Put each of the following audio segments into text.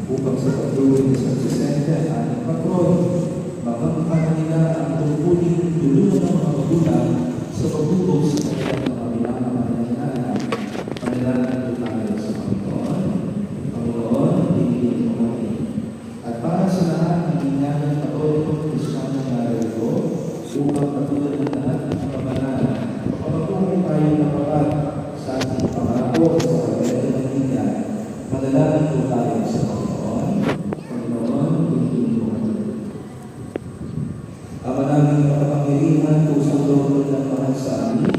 upang sa patuloy ni San Vicente ang patron, makamukha nila ang tungkulin tulungan ng mga magulang sa pagtubos sa kanilang mga pinakamananayan. Panalangin tayo sa Panginoon. Panginoon, pinigyan mo kami. At para sa lahat ng inyagang Katolikong Kristiyano na narito, upang patuloy ng lahat ng kapamanan, kapatuloy tayo ng papat sa ating pangako sa kanilang ng inyan. Manalangin po tayo sa Panginoon. Panginoon, pinigyan mo kami. Ama namin makapangyarihan kung sa trono ng mahal sa amin,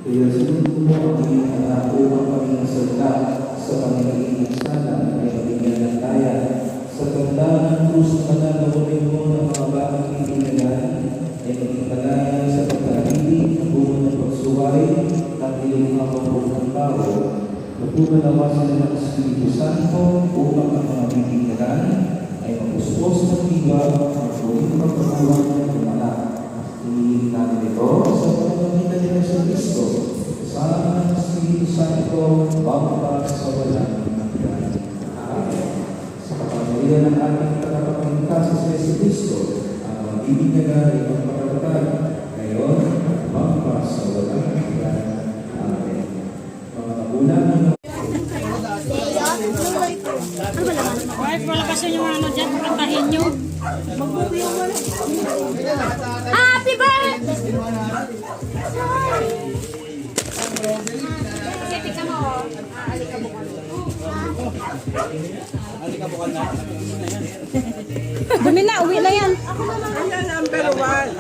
kaya sunod mo ang iyong anak upang kami nasalita sa pangingin ng sana ay mabigyan ng kaya. Sa tanda ng krus na nanawarin mo ng mga batang pininagan, ay maging malaya sa pagkakilig ng bunga ng pagsuway ng iyong kapapog ng tao. Natugan naman sila ng Espiritu Santo upang ang mga pininagan ay mapuspos ng tiba at huling pagkakulang ng kumanak. Hinihiling namin ito sa pamamagitan ni Yesu Cristo, kasama ng Espiritu Santo, bangka sa walang hanggan. Amen. Sa kapangyarihan ng ating tagapagligtas sa Yesu Cristo, ang mabibigyan ay magpapagatan ngayon at bangka sa walang hanggan. Amen. Mga magulang ng wala kasi yung ano dyan, kantahin nyo. Happy birthday! Kasi tika mo, alikabukal na. Dumi na, uwi na yan. Ayan, number 1.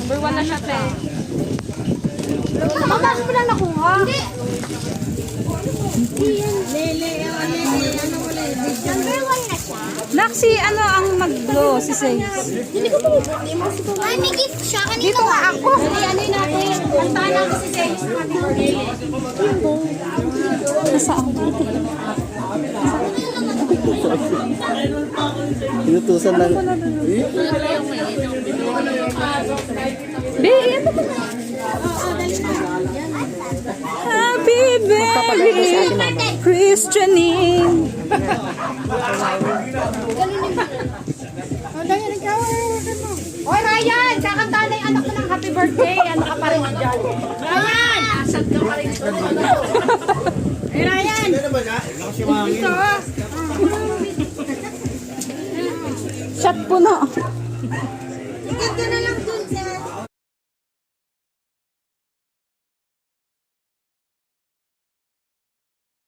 Number 1 na siya, te. Mabas mo lang nakuha. Hindi. Lele, ano wala number 1 na siya? Naksi, ano ang mag-blow si Says? Hindi ko po. Ay, may gift siya. Kanina Dito nga ako. Dali, ano yun natin? Kantahan natin si Says. Nasaan? Inutusan lang. Be, ito ba? Happy birthday, Christianine. Oy, Ryan! Kakantahan na yung anak ko ng happy birthday. Ano ka pa rin dyan? Ryan! Asad ka pa rin. Hey, Ryan! Ito. Shot po na.